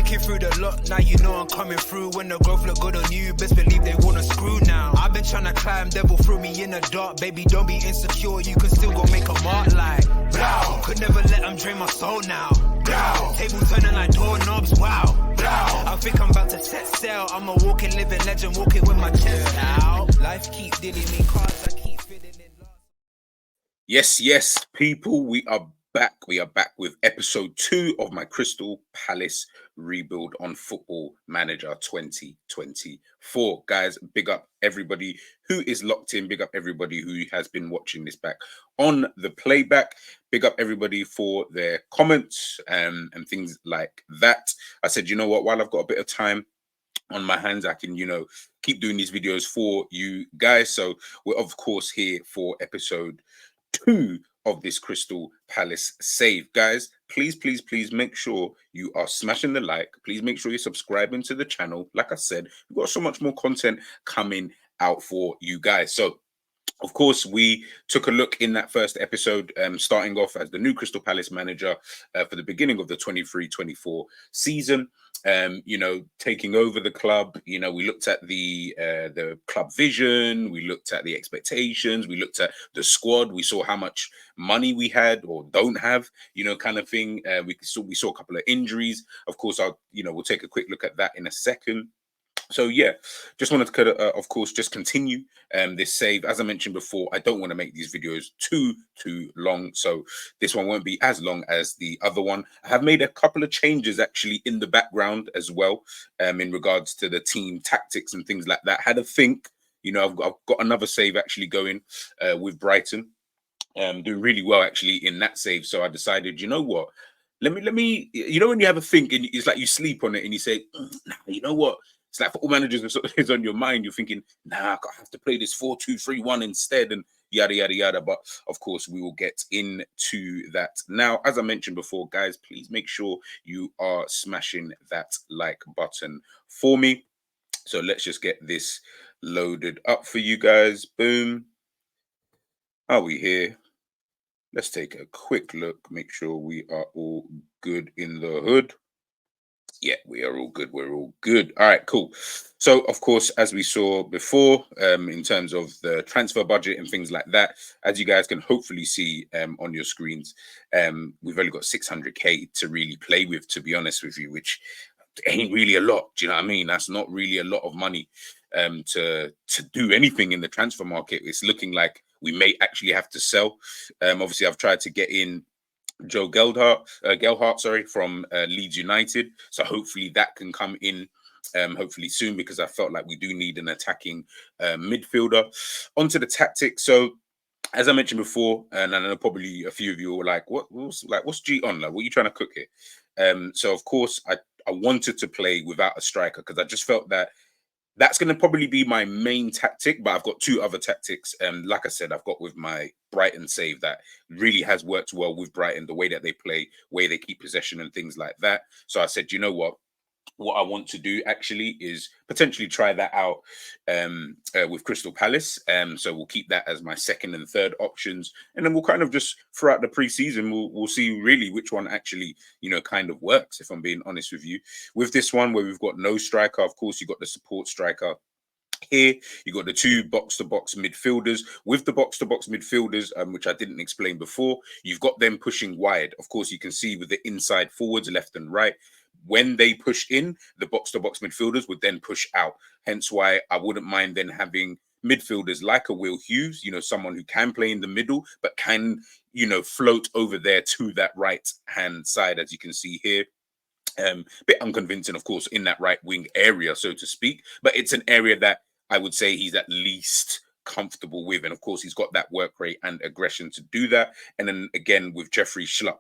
Looking through the lot, now you know I'm coming through. When the growth look good on you, best believe they wanna screw now. I've been trying to climb, devil threw me in the dark. Baby, don't be insecure, you can still go make a mark like blow. Could never let them drain my soul now. Blow. Table turning like doorknobs, wow. Blow. I think I'm about to set sail. I'm a walking, living legend, walking with my chest out. Life keep dealing me cards, I keep feeling it. Yes, people, we are back. We are back with episode 2 of my Crystal Palace rebuild on Football Manager 2024. Guys, big up everybody who is locked in. Big up everybody who has been watching this back on the playback. Big up everybody for their comments and things like that. I said, you know what, while I've got a bit of time on my hands, I can, keep doing these videos for you guys. So we're, of course, here for episode 2 of this Crystal Palace save. Guys, please make sure you are smashing the like. Please make sure you're subscribing to the channel. Like I said, we've got so much more content coming out for you guys. So of course, we took a look in that first episode, starting off as the new Crystal Palace manager for the beginning of the 23-24 season. Taking over the club. We looked at the club vision. We looked at the expectations. We looked at the squad. We saw how much money we had or don't have, kind of thing. We saw a couple of injuries. Of course, we'll take a quick look at that in a second. So yeah, just wanted to, of course, just continue this save. As I mentioned before, I don't want to make these videos too long, so this one won't be as long as the other one. I have made a couple of changes actually in the background as well, in regards to the team tactics and things like that. Had a think, I've got another save actually going with Brighton, doing really well actually in that save. So I decided, you know what? Let me. When you have a think and it's like you sleep on it and you say, nah, you know what? It's like Football Managers is on your mind. You're thinking, nah, I have to play this 4-2-3-1 instead, and yada yada yada. But of course, we will get into that now. As I mentioned before, guys, please make sure you are smashing that like button for me. So let's just get this loaded up for you guys. Boom. Are we here? Let's take a quick look. Make sure we are all good in the hood. Yeah, we are all good. We're all good. All right, cool. So, of course, as we saw before, in terms of the transfer budget and things like that, as you guys can hopefully see on your screens, we've only got 600k to really play with, to be honest with you, which ain't really a lot. Do you know what I mean? That's not really a lot of money to do anything in the transfer market. It's looking like we may actually have to sell. Obviously, I've tried to get in Joe Gelhardt, from Leeds United. So hopefully that can come in hopefully soon, because I felt like we do need an attacking midfielder. Onto the tactics. So as I mentioned before, and I know probably a few of you were like, what's G on? Like, what are you trying to cook here? So of course I wanted to play without a striker, because I just felt that that's going to probably be my main tactic, but I've got 2 other tactics. Like I said, I've got with my Brighton save that really has worked well with Brighton, the way that they play, way they keep possession and things like that. So I said, you know what I want to do actually is potentially try that out with Crystal Palace. So we'll keep that as my second and third options. And then we'll kind of just, throughout the preseason, we'll see really which one actually, kind of works, if I'm being honest with you. With this one where we've got no striker, of course, you've got the support striker. Here, you got the 2 box-to-box midfielders. With the box-to-box midfielders, which I didn't explain before, you've got them pushing wide. Of course, you can see with the inside forwards, left and right, when they push in, the box-to-box midfielders would then push out. Hence why I wouldn't mind then having midfielders like a Will Hughes, someone who can play in the middle, but can, float over there to that right-hand side, as you can see here. Bit unconvincing, of course, in that right wing area, so to speak, but it's an area that I would say he's at least comfortable with, and of course he's got that work rate and aggression to do that. And then again with Jeffrey Schlupp,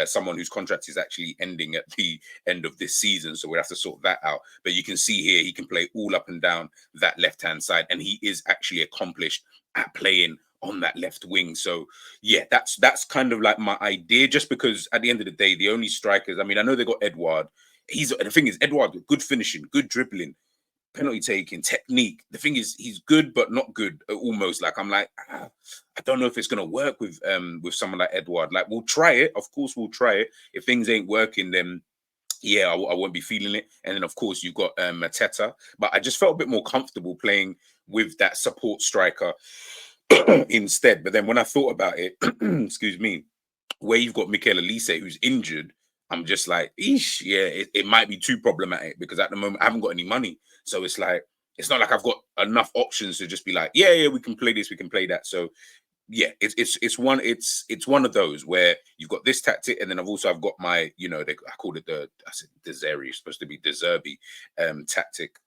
someone whose contract is actually ending at the end of this season, so we'll have to sort that out. But you can see here he can play all up and down that left hand side, and he is actually accomplished at playing on that left wing. So yeah, that's kind of like my idea, just because at the end of the day, the only strikers, I mean, I know they got Edouard. The thing is, Edouard, good finishing, good dribbling, penalty taking, technique. The thing is, he's good but not good, almost. Like, I'm like, I don't know if it's gonna work with someone like Edouard. Like, we'll try it, of course we'll try it. If things ain't working, then yeah, I won't be feeling it. And then of course you've got Mateta, but I just felt a bit more comfortable playing with that support striker instead. But then when I thought about it, excuse me, where you've got Mikel Elise who's injured, I'm just like, eesh, yeah, it might be too problematic because at the moment I haven't got any money. So it's like, it's not like I've got enough options to just be like, yeah, we can play this, we can play that. So yeah, it's one of those where you've got this tactic, and then I've got my, I called it I said Deseri, it's supposed to be Deserby tactic.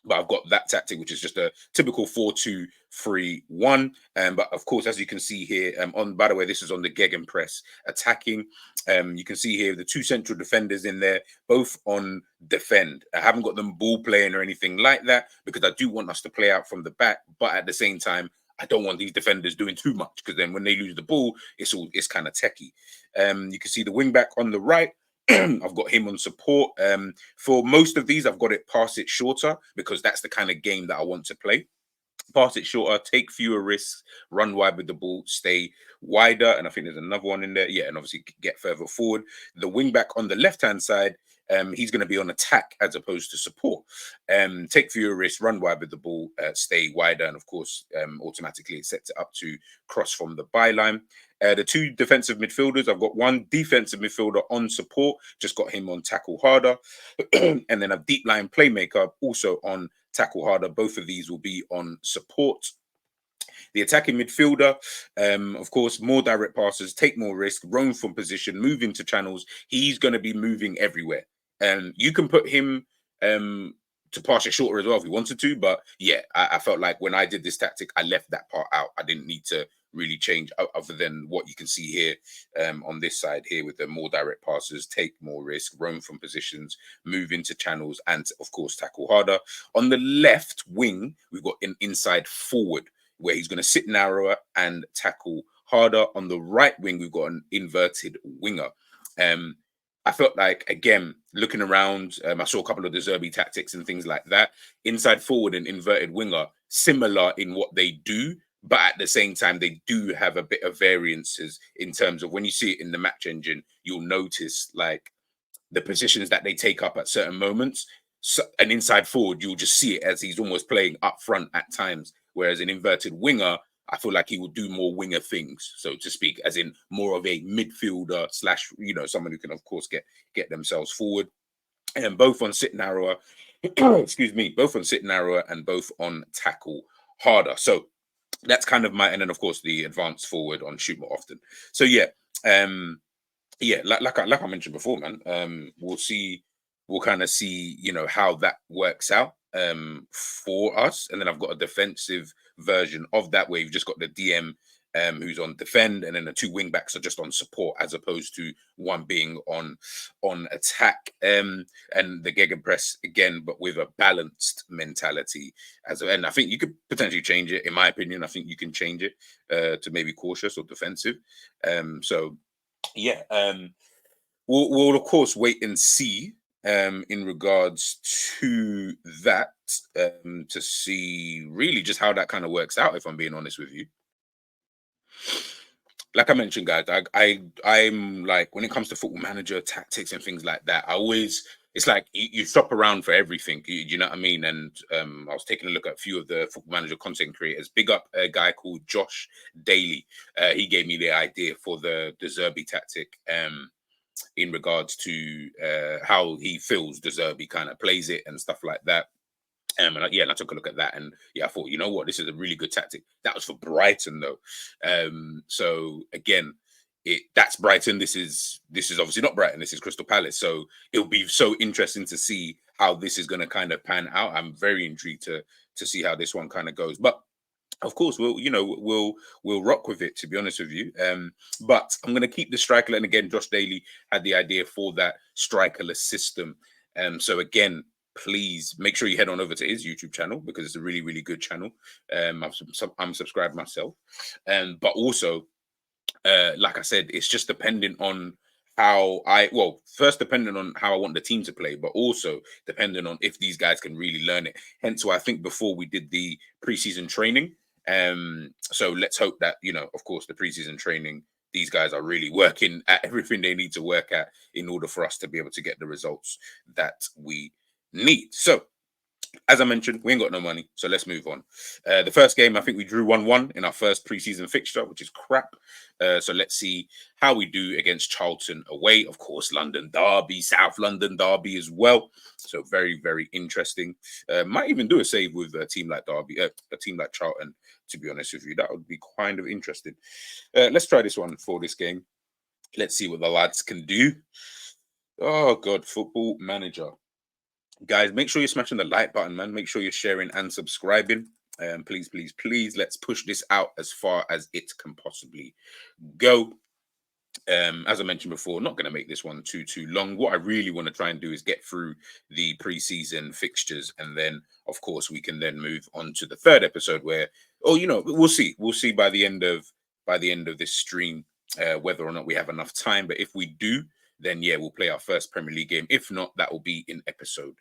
But I've got that tactic, which is just a typical 4-2-3-1. But of course, as you can see here, by the way, this is on the Gegenpress attacking. You can see here the two central defenders in there, both on defend. I haven't got them ball playing or anything like that because I do want us to play out from the back. But at the same time, I don't want these defenders doing too much because then when they lose the ball, it's kind of techie. You can see the wing back on the right. I've got him on support. For most of these, I've got it pass it shorter because that's the kind of game that I want to play. Pass it shorter, take fewer risks, run wide with the ball, stay wider. And I think there's another one in there. Yeah, and obviously get further forward. The wing back on the left-hand side, he's going to be on attack as opposed to support. Take fewer risks, run wide with the ball, stay wider. And of course, automatically it sets it up to cross from the byline. The two defensive midfielders, I've got one defensive midfielder on support, just got him on tackle harder. And then a deep line playmaker also on tackle harder. Both of these will be on support. The attacking midfielder, of course, more direct passes, take more risk, roam from position, move into channels. He's going to be moving everywhere. You can put him to pass it shorter as well if you wanted to. But yeah, I felt like when I did this tactic, I left that part out. I didn't need to really change other than what you can see here on this side here with the more direct passes, take more risk, roam from positions, move into channels, and of course tackle harder. On the left wing, we've got an inside forward where he's going to sit narrower and tackle harder. On the right wing, we've got an inverted winger. I felt like, again, looking around, I saw a couple of the Zerbi tactics and things like that. Inside forward and inverted winger, similar in what they do, but at the same time, they do have a bit of variances in terms of when you see it in the match engine, you'll notice like the positions that they take up at certain moments. So, an inside forward, you'll just see it as he's almost playing up front at times. Whereas an inverted winger, I feel like he will do more winger things, so to speak, as in more of a midfielder slash, someone who can, of course, get themselves forward. And both on sit narrower, excuse me, both on sit narrower and both on tackle harder. So that's kind of and then of course the advanced forward on shoot more often. So yeah, like I mentioned before, man. We'll kind of see, how that works out for us. And then I've got a defensive version of that where you've just got the DM who's on defend, and then the two wing backs are just on support as opposed to one being on attack. And the Gegenpress again, but with a balanced mentality. And I think you could potentially change it. In my opinion, I think you can change it to maybe cautious or defensive. So yeah, we'll of course wait and see in regards to that to see really just how that kind of works out, if I'm being honest with you. Like I mentioned, guys, I'm like, when it comes to Football Manager tactics and things like that, it's like you shop around for everything. You know what I mean? And I was taking a look at a few of the Football Manager content creators. Big up a guy called Josh Daly. He gave me the idea for the Zerbi tactic in regards to how he feels De Zerbi kind of plays it and stuff like that. And I took a look at that, and I thought, you know what, this is a really good tactic. That was for Brighton though. So again, that's Brighton. This is obviously not Brighton. This is Crystal Palace. So it'll be so interesting to see how this is going to kind of pan out. I'm very intrigued to see how this one kind of goes. But of course, we'll rock with it, to be honest with you. But I'm going to keep the striker. And again, Josh Daly had the idea for that strikerless system. So again, please make sure you head on over to his YouTube channel because it's a really, really good channel. I'm subscribed myself. But also, like I said, it's just dependent on first depending on how I want the team to play, but also depending on if these guys can really learn it. Hence why I think before we did the preseason training. So let's hope that, of course, the preseason training these guys are really working at everything they need to work at in order for us to be able to get the results that we need. So, as I mentioned, we ain't got no money, so let's move on. The first game, I think we drew 1-1 in our first preseason fixture, which is crap. So let's see how we do against Charlton away. Of course, London derby, South London derby as well. So very, very interesting. Might even do a save with a team like Derby, a team like Charlton. To be honest with you, that would be kind of interesting. Let's try this one for this game. Let's see what the lads can do. Oh God, Football Manager. Guys, make sure you're smashing the like button, man. Make sure you're sharing and subscribing. Please, please, please, let's push this out as far as it can possibly go. As I mentioned before, not going to make this one too long. What I really want to try and do is get through the pre-season fixtures, and then, of course, we can then move on to the third episode where, we'll see. We'll see by the end of this stream whether or not we have enough time. But if we do, then yeah, we'll play our first Premier League game. If not, that will be in episode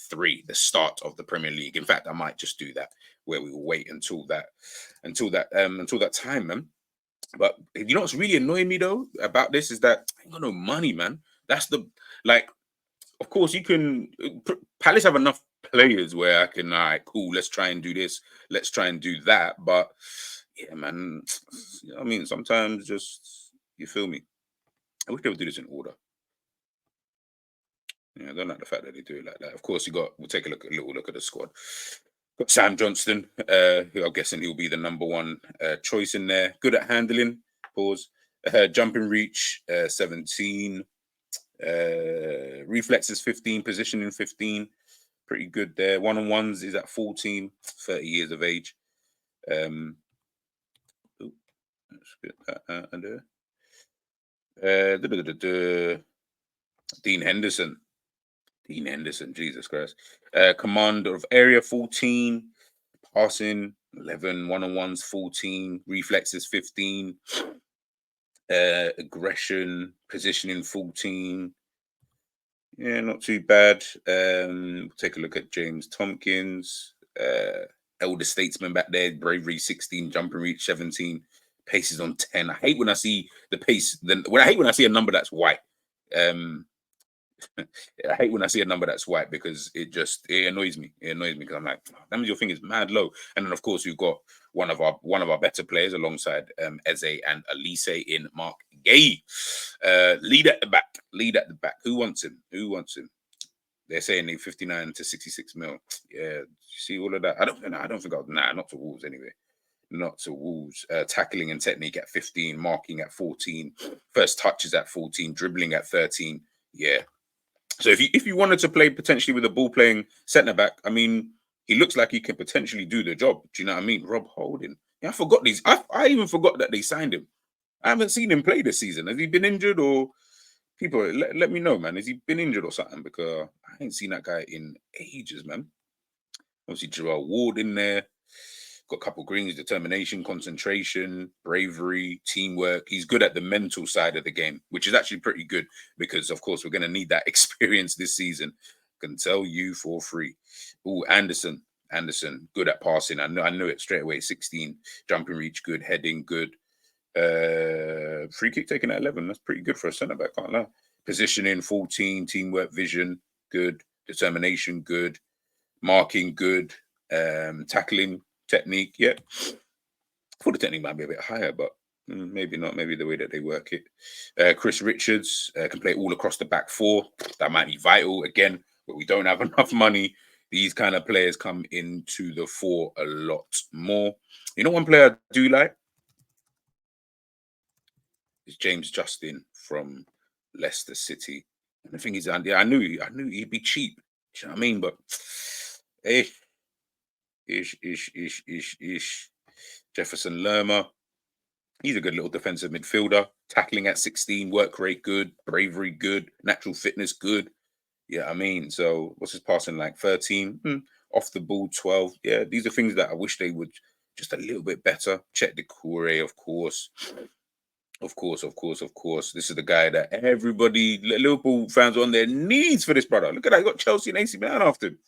3, the start of the Premier League. In fact, I might just do that, where we will wait until that time, man. But you know what's really annoying me though about this is that I ain't got no money, man. That's of course you can. Palace have enough players where I can, all right, cool, let's try and do this, let's try and do that. But yeah, man, I mean, sometimes just, you feel me? I wish they would do this in order. Yeah, I don't like the fact that they do it like that. Of course, we'll take a little look at the squad. Got Sam Johnston, who I'm guessing he'll be the number 1 choice in there. Good at handling, pause. Jumping reach, 17. Reflexes, 15. Positioning, 15. Pretty good there. One-on-ones is at 14. 30 years of age. Let's get that out of there. Dean Henderson, Jesus Christ. Command of area, 14. Passing, 11. One-on-ones, 14. Reflexes, 15. Aggression, positioning, 14. Yeah, not too bad. Take a look at James Tompkins. Elder statesman back there. Bravery, 16. Jumping reach, 17. Pace is on 10. I hate when I see the pace. I hate when I see a number that's white. I hate when I see a number that's white because it annoys me. It annoys me because I'm like, oh, that means your thing is mad low. And then of course we've got one of our better players alongside Eze and Elise in Mark Gay. Lead at the back. Who wants him? They're saying they 59 to 66 mil. Yeah, you see all of that. I don't think not to Wolves anyway. Not to Wolves. Tackling and technique at 15, marking at 14, first touches at 14, dribbling at 13. Yeah. So if you wanted to play potentially with a ball playing centre back, I mean, he looks like he can potentially do the job. Do you know what I mean? Rob Holding. Yeah, I forgot these. I even forgot that they signed him. I haven't seen him play this season. Has he been injured or people? Let me know, man. Has he been injured or something? Because I ain't seen that guy in ages, man. Obviously, Joel Ward in there. Got a couple greens, determination, concentration, bravery, teamwork. He's good at the mental side of the game, which is actually pretty good because, of course, we're going to need that experience this season. Can tell you for free. Oh, Anderson, good at passing. I knew it straight away. 16, jumping reach, good, heading, good. Free kick taken at 11. That's pretty good for a centre back, can't lie. Positioning, 14, teamwork, vision, good. Determination, good. Marking, good. Tackling, technique, yeah. I thought the technique might be a bit higher, but maybe not. Maybe the way that they work it. Chris Richards can play all across the back 4. That might be vital again, but we don't have enough money. These kind of players come into the 4 a lot more. You know, one player I do like is James Justin from Leicester City. And the thing is, I knew he'd be cheap. Do you know what I mean? But Ish. Jefferson Lerma. He's a good little defensive midfielder. Tackling at 16, work rate good, bravery good, natural fitness good. Yeah, I mean, so what's his passing like? 13, off the ball 12. Yeah, these are things that I wish they would just a little bit better. Check the Decore, of course. Of course. This is the guy that everybody, Liverpool fans, are on their knees for this brother. Look at that. He got Chelsea and AC Milan after him.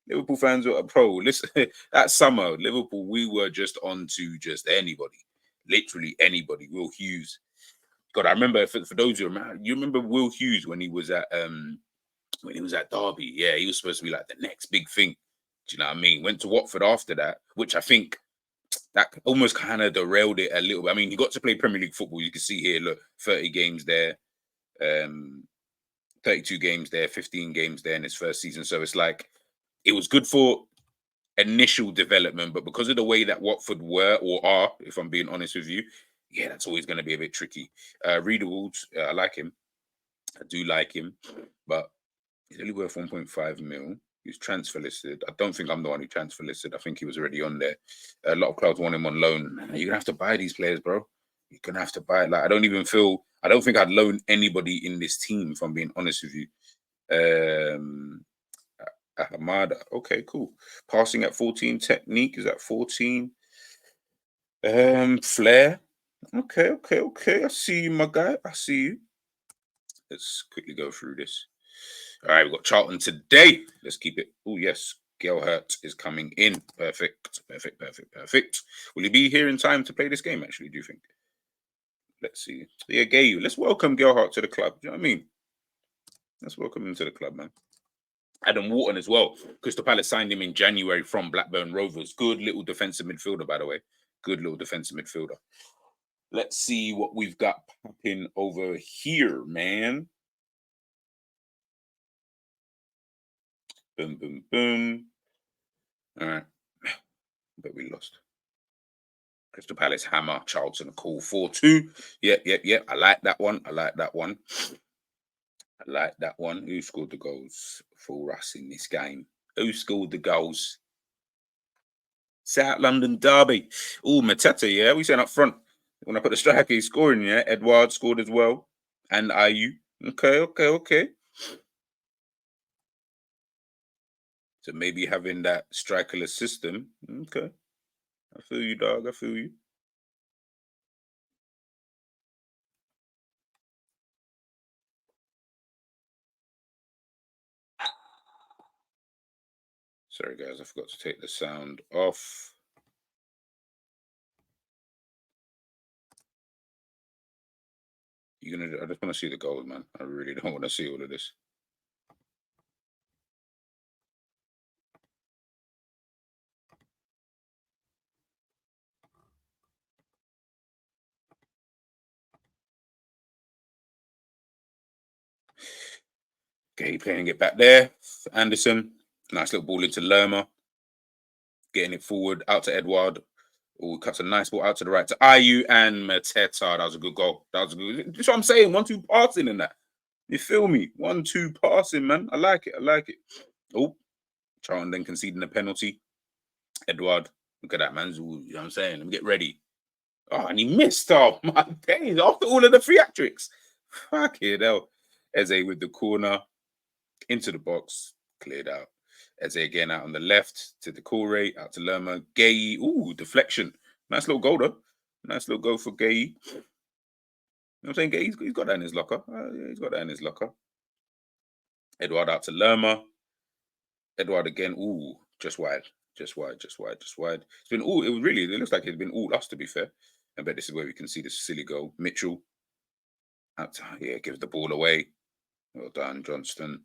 Liverpool fans were pro. Listen, that summer, Liverpool, we were just on to just anybody. Literally anybody. Will Hughes. God, I remember for those who remember, you remember Will Hughes when he was at Derby. Yeah, he was supposed to be like the next big thing. Do you know what I mean? Went to Watford after that, which I think that almost kind of derailed it a little bit. I mean, he got to play Premier League football. You can see here, look, 30 games there, 32 games there, 15 games there in his first season. So it's like it was good for initial development, but because of the way that Watford were or are, if I'm being honest with you, yeah, that's always going to be a bit tricky. Reader Wolves, I like him. I do like him, but he's only worth 1.5 mil. He's transfer listed. I don't think I'm the one who transfer listed. I think he was already on there. A lot of clubs want him on loan. You're gonna have to buy these players, bro. You're gonna have to buy. Like, I don't think I'd loan anybody in this team, if I'm being honest with you. Ahmad, okay, cool. Passing at 14, technique is at 14. Flair. Okay. I see you, my guy. I see you. Let's quickly go through this. All right, we've got Charlton today. Let's keep it. Oh, yes. Gelhart is coming in. Perfect. Will he be here in time to play this game, actually, do you think? Let's see. Yeah, Gayu. Let's welcome Gelhart to the club. Do you know what I mean? Let's welcome him to the club, man. Adam Wharton as well. Crystal Palace signed him in January from Blackburn Rovers. Good little defensive midfielder, by the way. Good little defensive midfielder. Let's see what we've got popping over here, man. Boom. All right. But we lost. Crystal Palace hammer. Charlton call 4-2. Yep. I like that one. Who scored the goals for us in this game? Who scored the goals? South London derby. Oh, Mateta, yeah. We saying up front. When I put the striker, he's scoring, yeah. Edouard scored as well. And Ayew. Okay. So maybe having that strikerless system. Okay. I feel you, dog. I feel you. Sorry, guys. I forgot to take the sound off. I just want to see the goals, man. I really don't want to see all of this. Okay, playing it back there. Anderson. Nice little ball into Lerma. Getting it forward out to Edouard. Oh, cuts a nice ball out to the right to Ayew and Mateta. That was a good goal. That's what I'm saying. 1-2 passing in that. You feel me? 1-2 passing, man. I like it. Oh, Charlton then conceding a penalty. Edouard, look at that, man. You know what I'm saying? Let me get ready. Oh, and he missed. Oh, my days. After all of the theatrics. Fucking hell. Eze with the corner. Into the box. Cleared out. Eze again out on the left to the Corey, out to Lerma. Gay. Ooh, deflection. Nice little goal, though. Nice little goal for Gay. You know what I'm saying? Gay, he's got that in his locker. Yeah, he's got that in his locker. Edouard out to Lerma. Edouard again. Ooh, just wide. It's been all. It looks like it's been all us, to be fair. I bet this is where we can see the silly goal. Mitchell. Out to, gives the ball away. Well done, Johnston.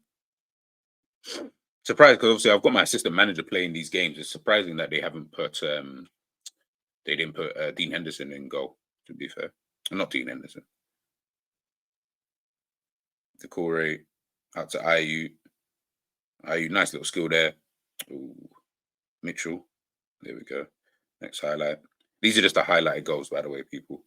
Surprised because obviously I've got my assistant manager playing these games. It's surprising that they haven't put they didn't put Dean Henderson in goal, to be fair. Not Dean Henderson. Decore out to Ayew. Nice little skill there. Ooh. Mitchell. There we go. Next highlight. These are just the highlighted goals, by the way, people.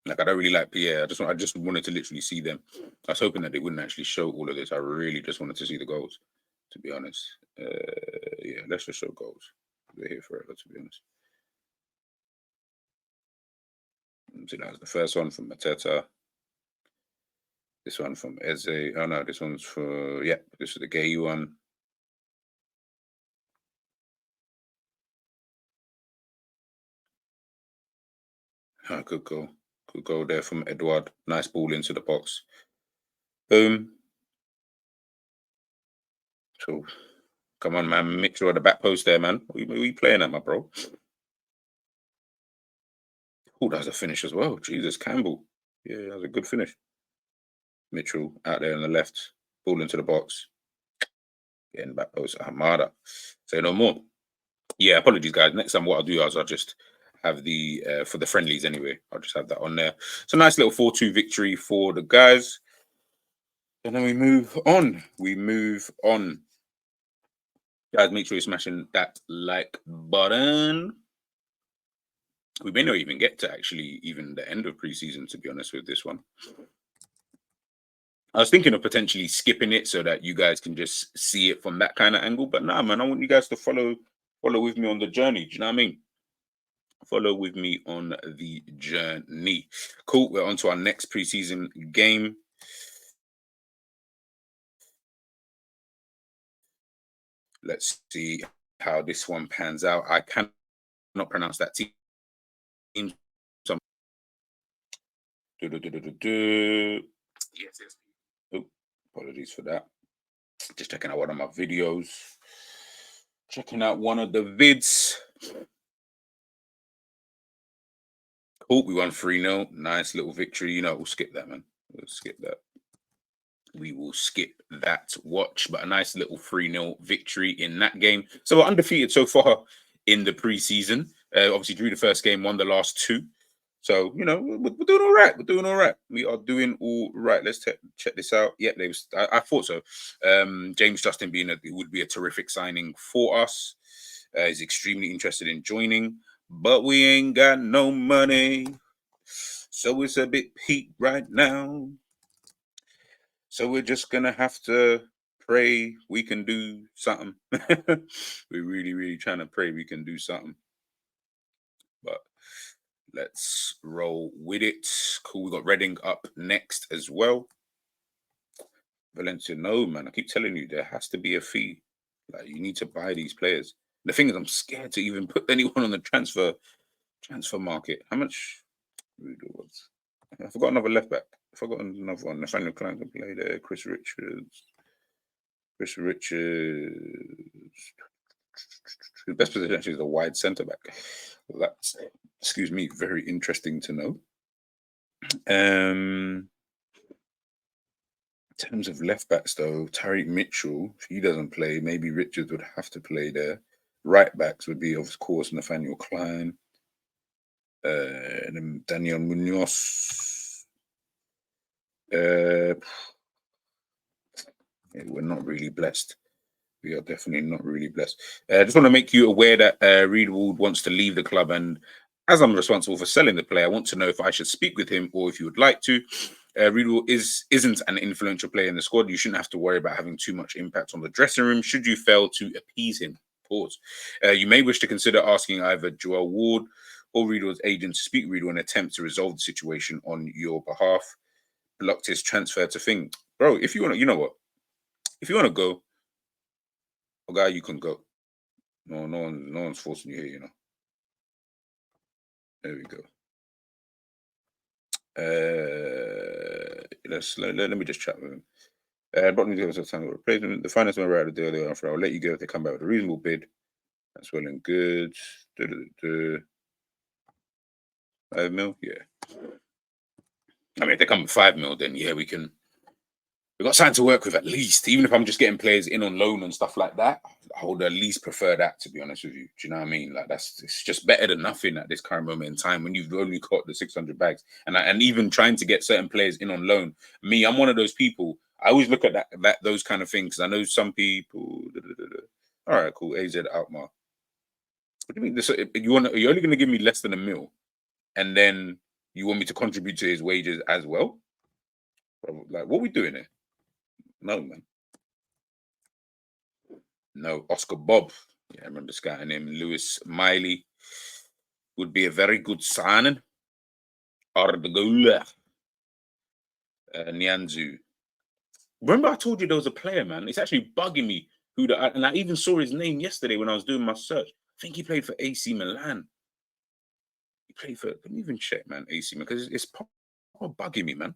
Like, I don't really like Pierre. I just wanted to literally see them. I was hoping that they wouldn't actually show all of this. I really just wanted to see the goals, to be honest. Yeah, let's just show goals. We're here forever, to be honest. So that was the first one from Mateta. This one from Eze. Oh no, this one's for this is the Gay one. Oh, good goal. Good goal there from Edouard. Nice ball into the box. Boom. So, come on, man. Mitchell at the back post there, man. What are you playing at, my bro? Oh, that's a finish as well. Jesus, Campbell. Yeah, that was a good finish. Mitchell out there on the left, ball into the box, getting back post. Hamada. Say no more. Yeah, apologies, guys. Next time, what I'll do is I'll just have the for the friendlies anyway. I'll just have that on there. It's a nice little 4-2 victory for the guys. And then we move on. Guys, make sure you're smashing that like button. We may not even get to actually even the end of preseason, to be honest with this one. I was thinking of potentially skipping it so that you guys can just see it from that kind of angle. But nah, man, I want you guys to follow with me on the journey. Do you know what I mean? Follow with me on the journey. Cool. We're on to our next preseason game. Let's see how this one pans out. I cannot pronounce that team. So yes. Oh, apologies for that. Just checking out one of my videos. Checking out one of the vids. Cool. We won 3-0. Nice little victory. You know, we'll skip that, man. We'll skip that. We will skip that watch, but a nice little 3-0 victory in that game. So we're undefeated so far in the preseason. Obviously, drew the first game, won the last 2. So, you know, we're doing all right. We're doing all right. We are doing all right. Let's check this out. Yep, I thought so. James Justin would be a terrific signing for us. He's extremely interested in joining, but we ain't got no money. So it's a bit peak right now. So we're just gonna have to pray we can do something. We're really, really trying to pray we can do something. But let's roll with it. Cool. We got Reading up next as well. Valencia, no, man. I keep telling you, there has to be a fee. Like, you need to buy these players. The thing is, I'm scared to even put anyone on the transfer market. How much? I forgot another left back. I forgot another one. Nathaniel Klein can play there. Chris Richards. The best position actually is a wide centre back. That's, excuse me, very interesting to know. In terms of left backs, though, Tariq Mitchell, if he doesn't play, maybe Richards would have to play there. Right backs would be, of course, Nathaniel Klein, and then Daniel Munoz. We're not really blessed. We are definitely not really blessed. I just want to make you aware that Reedwood wants to leave the club, and as I'm responsible for selling the player, I want to know if I should speak with him or if you would like to. Reedwood isn't an influential player in the squad. You shouldn't have to worry about having too much impact on the dressing room should you fail to appease him. Pause. You may wish to consider asking either Joel Ward or Reedwood's agent to speak with Reedwood and attempt to resolve the situation on your behalf. Blocked his transfer to Thing. Bro, if you want to, you know what? If you want to go, guy, you can go. No one's forcing you here, you know. There we go. Let me just chat with him. Bottom deal was time replacement. The finance member out of the deal offer. I'll let you go if they come back with a reasonable bid. That's well and good. 5 mil, yeah. I mean, if they come with 5 mil, then yeah, we've got something to work with at least. Even if I'm just getting players in on loan and stuff like that, I would at least prefer that, to be honest with you. Do you know what I mean? Like, it's just better than nothing at this current moment in time when you've only got the 600 bags. And even trying to get certain players in on loan. Me, I'm one of those people. I always look at those kind of things. I know some people. All right, cool. AZ Outmar. What do you mean? You're only going to give me less than $1 million, and then you want me to contribute to his wages as well? Like, what are we doing here? No, man. No, Oscar Bob. Yeah, I remember this guy named Lewis Miley. Would be a very good signing. Ardagula. Nyanzu. Remember I told you there was a player, man? It's actually bugging me and I even saw his name yesterday when I was doing my search. I think he played for AC Milan. He played for, let me even check, man, AC Milan, because it's bugging me, man.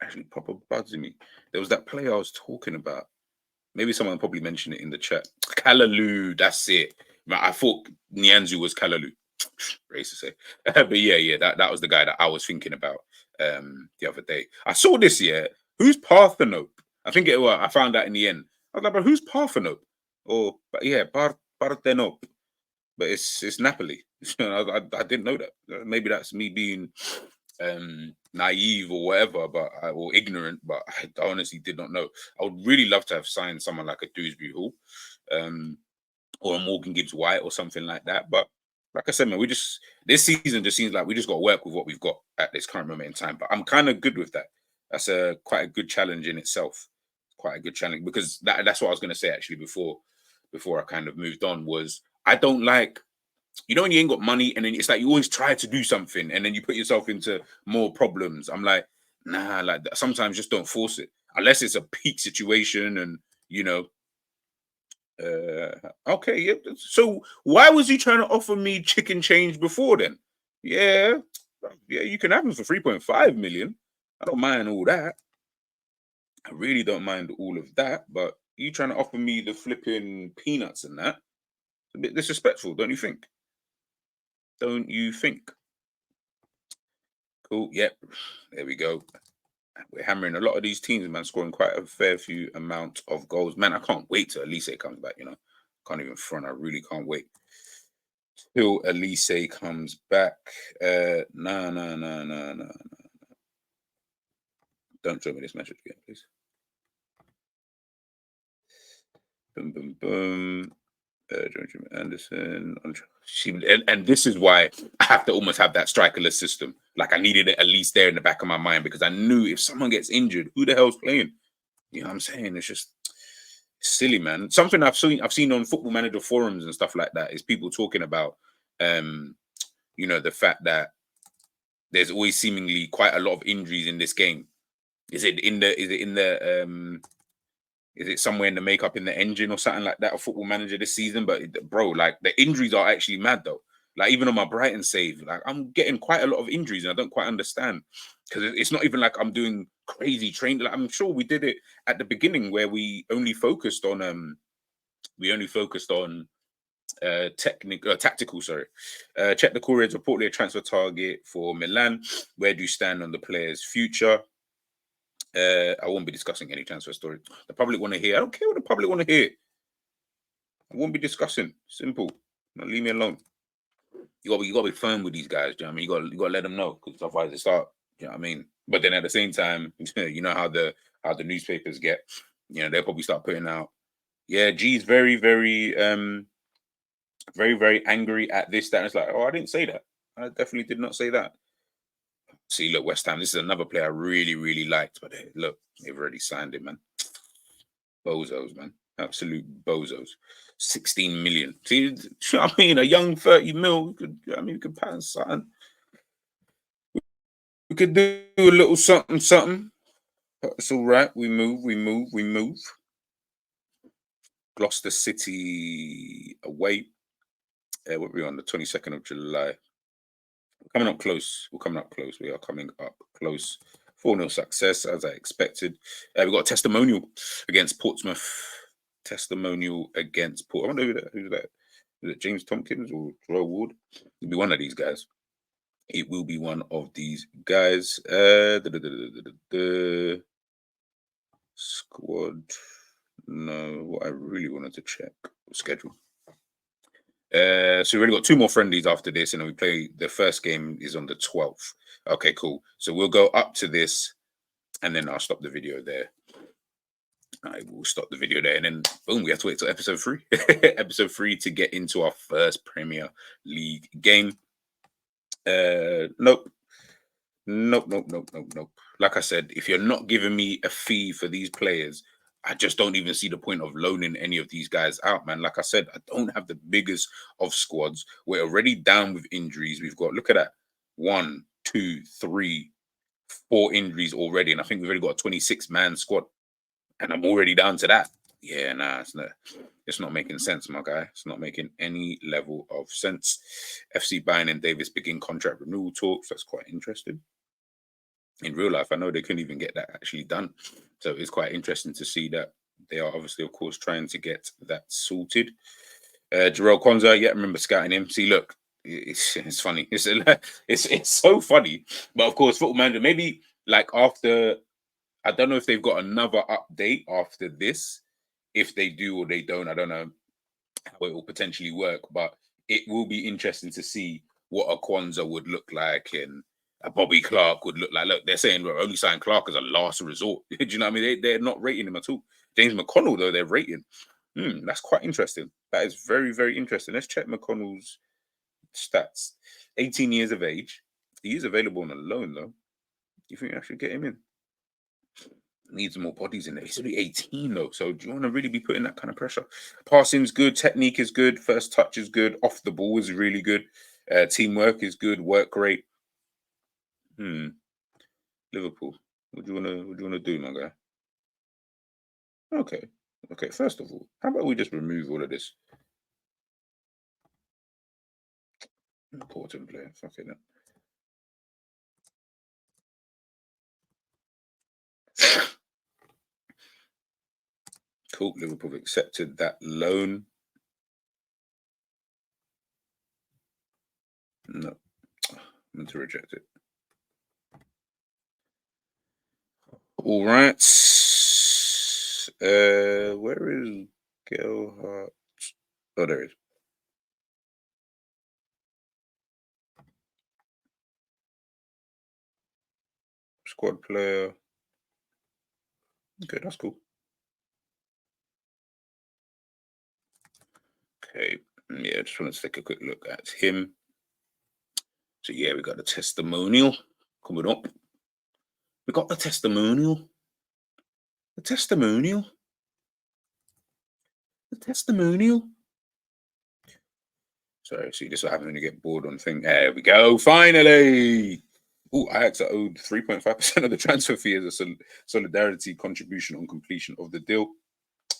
Actually proper buzzing me. There was that player I was talking about. Maybe someone probably mentioned it in the chat. Callaloo, that's it. I thought Nianzu was Callaloo. Racist say. But yeah, that was the guy that I was thinking about the other day. I saw this, who's Parthenope? I think I found out in the end. I was like, but who's Parthenope? Or, but yeah, Parthenope. But it's Napoli. I didn't know that. Maybe that's me being naive or whatever, or ignorant. But I honestly did not know. I would really love to have signed someone like a Dewsbury Hall, or a Morgan Gibbs White or something like that. But like I said, man, this season just seems like we just got to work with what we've got at this current moment in time. But I'm kind of good with that. That's quite a good challenge in itself. Quite a good challenge, because that's what I was going to say actually before I kind of moved on. Was I don't like, when you ain't got money and then it's like you always try to do something and then you put yourself into more problems. I'm like, nah, like sometimes just don't force it unless it's a peak situation and okay, yeah. So why was he trying to offer me chicken change before then? Yeah, you can have him for 3.5 million. I don't mind all that. I really don't mind all of that, but you trying to offer me the flipping peanuts and that? It's a bit disrespectful, don't you think? Don't you think? Cool. Yep. There we go. We're hammering a lot of these teams, man, scoring quite a fair few amount of goals. Man, I can't wait till Elise comes back, Can't even front. I really can't wait till Elise comes back. No. Don't show me this message again, please. Boom, boom, boom. Jim Anderson. And this is why I have to almost have that strikerless system. Like I needed it at least there in the back of my mind, because I knew if someone gets injured, who the hell's playing? You know what I'm saying? It's just silly, man. Something I've seen on Football Manager forums and stuff like that is people talking about, the fact that there's always seemingly quite a lot of injuries in this game. Is it somewhere in the makeup in the engine or something like that of Football Manager this season? But bro, like the injuries are actually mad though. Like even on my Brighton save, like I'm getting quite a lot of injuries and I don't quite understand, because it's not even like I'm doing crazy training. Like I'm sure we did it at the beginning where we only focused on tactical. Sorry, check the Courier's reportedly a transfer target for Milan. Where do you stand on the player's future? I won't be discussing any transfer story. The public want to hear. I don't care what the public want to hear. I won't be discussing. Simple. No, leave me alone. You gotta be firm with these guys. Do you know what I mean? You gotta let them know, because otherwise they start. You know what I mean? But then at the same time, you know how the newspapers get. They'll probably start putting out. Yeah, G's very, very, very, very angry at this. That and it's like, oh, I didn't say that. I definitely did not say that. See, look, West Ham. This is another player I really, really liked, but look, they've already signed him, man. Bozos, man. Absolute bozos. 16 million. See, I mean, a young 30 mil, we could pattern something. We could do a little something. It's all right. We move. Gloucester City away. What are we on? The 22nd of July. We're coming up close. We are coming up close. 4-0 success, as I expected. We've got a testimonial against Portsmouth. I wonder who's that. Is it James Tompkins or Joel Ward? It'll be one of these guys. It will be one of these guys. Squad. No, what I really wanted to check. Schedule. So we already got 2 more friendlies after this, and then we play. The first game is on the 12th. Okay, cool. So we'll go up to this, and then I'll stop the video there. I will stop the video there, and then boom, we have to wait till episode 3. Episode 3 to get into our first Premier League game. Nope. Like I said, if you're not giving me a fee for these players, I just don't even see the point of loaning any of these guys out, man. Like I said, I don't have the biggest of squads. We're already down with injuries. We've got, look at that, 1, 2, 3, 4 injuries already, and I think we've already got a 26-man squad, and I'm already down to that. Yeah, nah, it's not making sense, my guy. It's not making any level of sense. FC Bayern and Davis begin contract renewal talks. That's quite interesting. In real life, I know they couldn't even get that actually done. So it's quite interesting to see that they are obviously, of course, trying to get that sorted. Jarrell Kwanzaa, yeah, I remember scouting him. See, look, it's funny. It's so funny. But of course, Football Manager, maybe like after, I don't know if they've got another update after this. If they do or they don't, I don't know how it will potentially work. But it will be interesting to see what a Kwanzaa would look like and a Bobby Clark would look like. Look, they're saying we're only signing Clark as a last resort. Do you know what I mean? They're not rating him at all. James McConnell, though, they're rating. That's quite interesting. That is very, very interesting. Let's check McConnell's stats. 18 years of age. He is available on a loan, though. You think I should get him in? Needs more bodies in there. He's only 18, though. So do you want to really be putting that kind of pressure? Passing's good. Technique is good. First touch is good. Off the ball is really good. Teamwork is good. Work rate. Liverpool. What do you wanna do, my guy? Okay. Okay. First of all, how about we just remove all of this? Important player. Fuck it. Cool. Liverpool have accepted that loan. No. I'm going to reject it. All right. Where is Gelhardt? Oh, there it is. Squad player. Okay, that's cool. Okay. Yeah, just wanted to take a quick look at him. So yeah, we got the testimonial coming up. We got the testimonial. The testimonial. The testimonial. Sorry, see, this is what happens when you get bored on thing. There we go. Finally. Oh, Ajax are owed 3.5% of the transfer fee as a solidarity contribution on completion of the deal.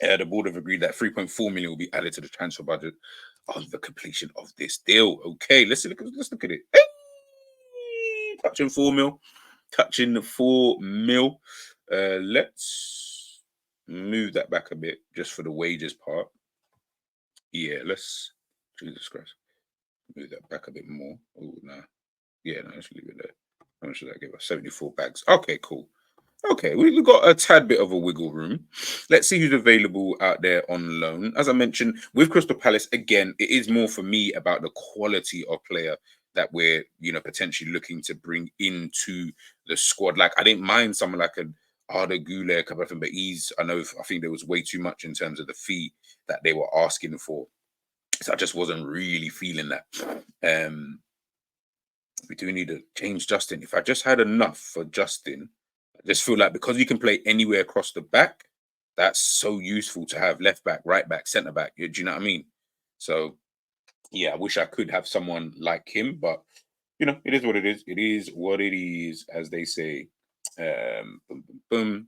The board have agreed that 3.4 million will be added to the transfer budget on the completion of this deal. Okay, let's look at it. Hey! Touching 4 mil. Touching the 4 mil. Let's move that back a bit just for the wages part. Yeah, let's, Jesus Christ, move that back a bit more. Oh, no. Yeah, no, let's leave it there. How much did that give us? 74 bags. Okay, cool. Okay, we've got a tad bit of a wiggle room. Let's see who's available out there on loan. As I mentioned, with Crystal Palace, again, it is more for me about the quality of player that we're, potentially looking to bring into the squad. Like, I didn't mind someone like an Arda Güler, but I think there was way too much in terms of the fee that they were asking for. So I just wasn't really feeling that. We do need to change Justin. If I just had enough for Justin, I just feel like because you can play anywhere across the back, that's so useful to have left back, right back, centre back. Do you know what I mean? So, yeah, I wish I could have someone like him, but it is what it is. It is what it is, as they say. Boom, boom, boom.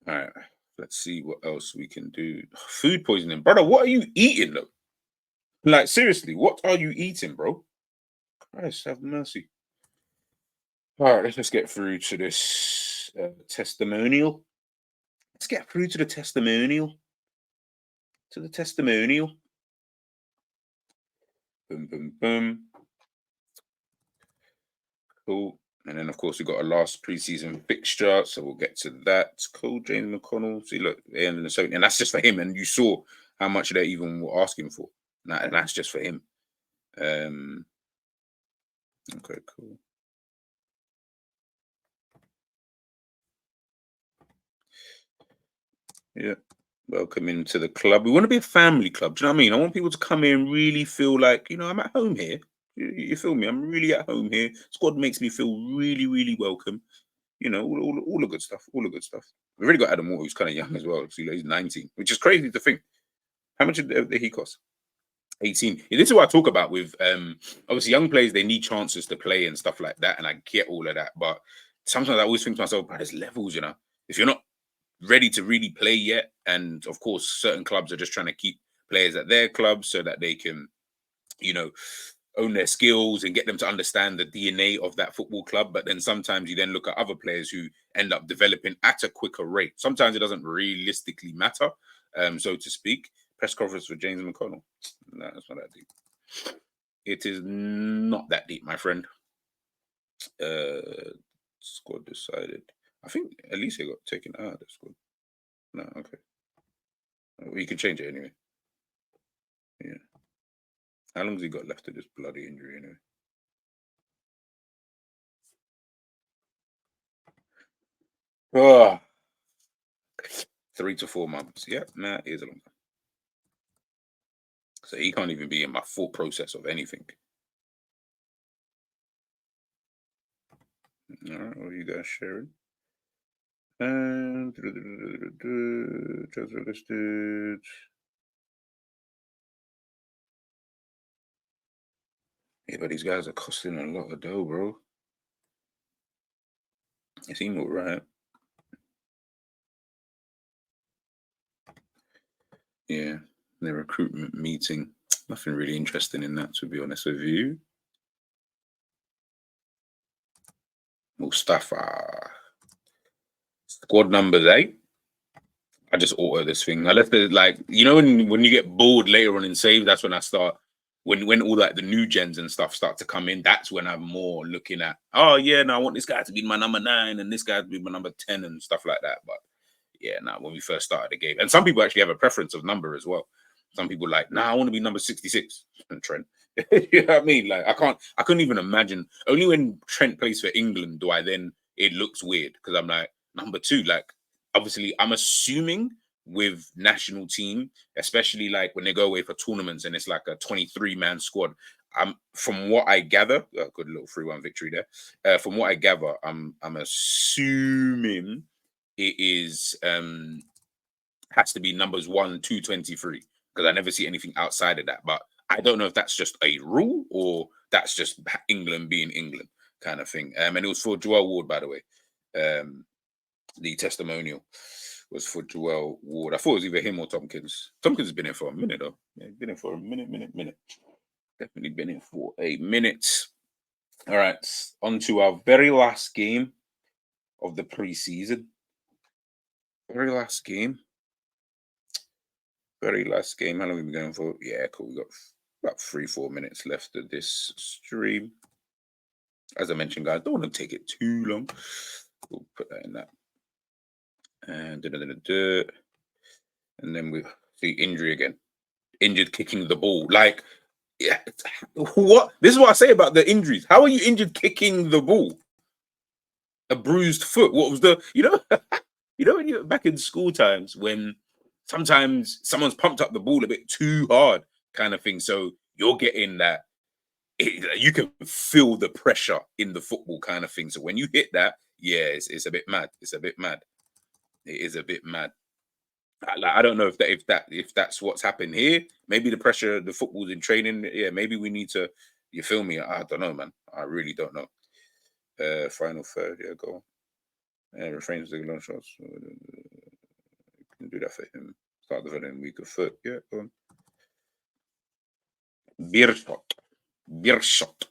All right, let's see what else we can do. Food poisoning, brother. What are you eating though? Like seriously, what are you eating, bro? Christ, have mercy. All right, let's just get through to this testimonial. Let's get through to the testimonial. Boom, boom, boom. Cool. And then, of course, we've got a last preseason fixture, so we'll get to that. Cool, James McConnell. See, look, the end of the 70, and that's just for him. And you saw how much they even were asking for. And that's just for him. Okay, cool. Yeah. Welcome into the club. We want to be a family club. Do you know what I mean? I want people to come here and really feel like, I'm at home here. You feel me? I'm really at home here. Squad makes me feel really, really welcome. All the good stuff. All the good stuff. We've already got Adam Moore, who's kind of young as well. So he's 19, which is crazy to think. How much did he cost? 18. Yeah, this is what I talk about with obviously young players, they need chances to play and stuff like that. And I get all of that. But sometimes I always think to myself, there's levels, If you're not ready to really play yet, and of course certain clubs are just trying to keep players at their clubs so that they can own their skills and get them to understand the DNA of that football club. But then sometimes you then look at other players who end up developing at a quicker rate. Sometimes it doesn't realistically matter, so to speak. Press conference for James McConnell. No, it's not that deep. It is not that deep, my friend. Squad decided. I think Alicia got taken out of the squad. No, okay. We can change it anyway. Yeah. How long has he got left of this bloody injury anyway? Oh, 3 to 4 months. Yeah, that is a long time. So he can't even be in my thought process of anything. All right, what are you guys sharing? And transfer listed. Yeah, but these guys are costing a lot of dough, bro. It seemed all right. Yeah, the recruitment meeting. Nothing really interesting in that, to be honest with you. Mustafa. Squad numbers, eh? I just auto this thing. I left it like, you know, when you get bored later on in save, that's when I start when all like the new gens and stuff start to come in, that's when I'm more looking at, oh yeah, no, I want this guy to be my number 9 and this guy to be my number 10 and stuff like that. But yeah, now when we first started the game, and some people actually have a preference of number as well. Some people like, nah, I want to be number 66 and Trent. You know what I mean? Like I couldn't even imagine. Only when Trent plays for England do I then it looks weird because I'm like number 2. Like obviously, I'm assuming with national team, especially like when they go away for tournaments and it's like a 23-man squad. From what I gather, good little 3-1 victory there. From what I gather, I'm assuming it is has to be numbers 1 to 23 because I never see anything outside of that. But I don't know if that's just a rule or that's just England being England kind of thing. And it was for Joel Ward, by the way. The testimonial was for Joel Ward. I thought it was either him or Tompkins. Tompkins has been in for a minute though. Yeah, he's been in for a minute. Definitely been in for a minute. All right, on to our very last game of the preseason. Very last game. How long have we been going for? Yeah, cool. We got about 3-4 minutes left of this stream. As I mentioned, guys, don't want to take it too long. We'll put that in that. And and then we see injury again. Injured kicking the ball. Like, yeah, what? This is what I say about the injuries. How are you injured kicking the ball? A bruised foot. What was the, you know, when you're back in school times when sometimes someone's pumped up the ball a bit too hard, kind of thing. So you're getting that. You can feel the pressure in the football kind of thing. So when you hit that, yeah, it's a bit mad. It's a bit mad. It is a bit mad. I don't know if that's what's happened here. Maybe the pressure, the football's in training. Yeah, maybe we need to. You feel me? I don't know, man. I really don't know. Final third. Yeah, go on. Refrains the long shots. Can do that for him. Start developing weaker foot. Yeah, go on. Beerschot.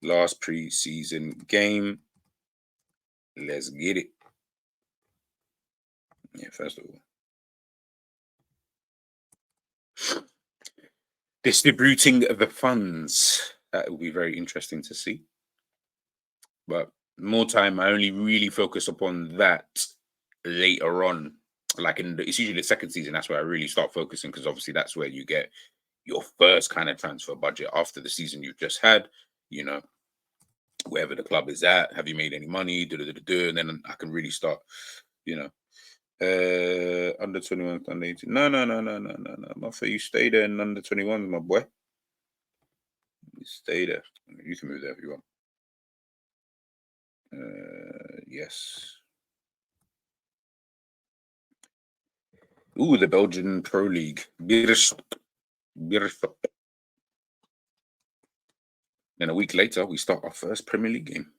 Last preseason game. Let's get it. Yeah, first of all. Distributing the funds. That will be very interesting to see. But more time, I only really focus upon that later on. Like it's usually the second season, that's where I really start focusing because obviously that's where you get your first kind of transfer budget after the season you've just had, you know, wherever the club is at. Have you made any money? And then I can really start, you know. Under 21, under 18. No. Motherfucker, you stay there in under 21, my boy. You stay there. You can move there if you want. Yes. Ooh, the Belgian Pro League. Beerschot. Then a week later, we start our first Premier League game.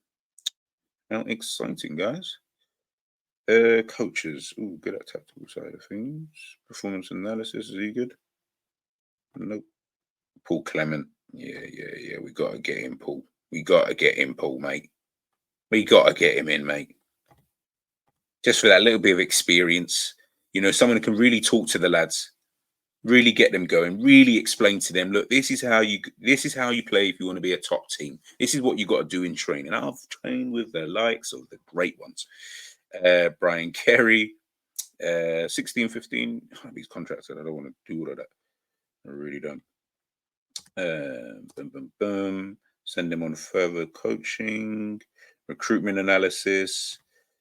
How exciting, guys. Coaches. Ooh, good at tactical side of things. Performance analysis. Is he good? Nope. Paul Clement. Yeah. We got to get him, Paul. We got to get him, Paul, mate. We got to get him in, mate. Just for that little bit of experience. You know, someone who can really talk to the lads, really get them going, really explain to them, look, this is how you play if you want to be a top team. This is what you got to do in training. I've trained with the likes of the great ones. Brian Kerry, 16, 15. These contracts, I don't want to do all of that. I really don't. Send them on further coaching, recruitment analysis.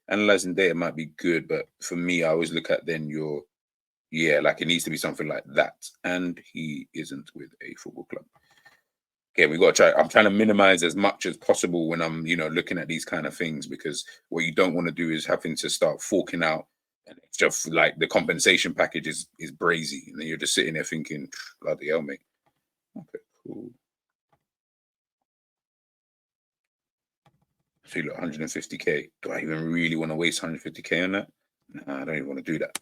Analyzing data might be good, but for me, I always look at then like it needs to be something like that. And he isn't with a football club. Okay, we got to try. I'm trying to minimize as much as possible when I'm, looking at these kind of things, because what you don't want to do is having to start forking out, and it's just like the compensation package is brazy, and then you're just sitting there thinking, bloody hell, mate. Okay, cool. So you look 150k. Do I even really want to waste 150k on that? No, I don't even want to do that.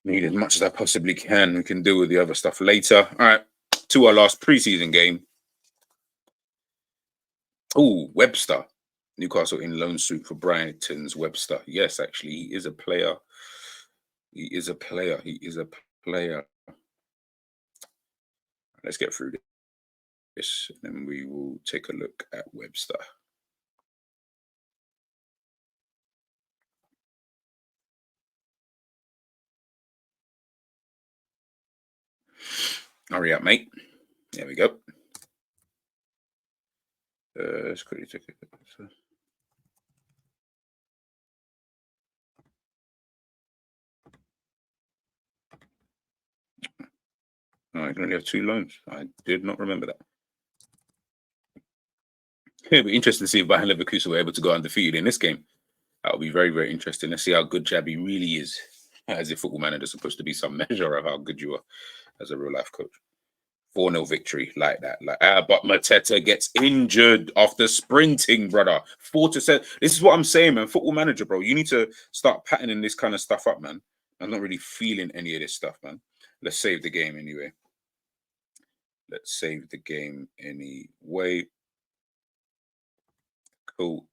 Need as much as I possibly can. We can deal with the other stuff later. All right, to our last preseason game. Oh, Webster. Newcastle in loan suit for Brighton's Webster. Yes, actually, he is a player. Let's get through this, and then we will take a look at Webster. Hurry up, mate. There we go. Let's quickly take it. No, I can only have 2 loans. I did not remember that. It'll be interesting to see if Bayern Leverkusen were able to go undefeated in this game. That'll be very, very interesting. Let's see how good Jabby really is. As a football manager, supposed to be some measure of how good you are as a real life coach. 4-0 victory like that. But Mateta gets injured after sprinting, brother. 4-7. This is what I'm saying, man. Football manager, bro. You need to start patterning this kind of stuff up, man. I'm not really feeling any of this stuff, man. Let's save the game anyway. Cool.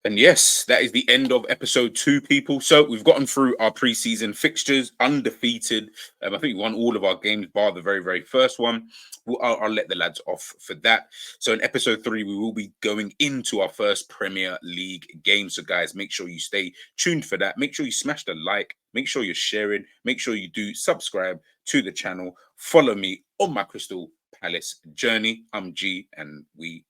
And yes, that is the end of episode 2, people. So we've gotten through our preseason fixtures, undefeated. I think we won all of our games, bar the very, very first one. I'll let the lads off for that. So in episode 3, we will be going into our first Premier League game. So guys, make sure you stay tuned for that. Make sure you smash the like. Make sure you're sharing. Make sure you do subscribe to the channel. Follow me on my Crystal Palace journey. I'm G, and we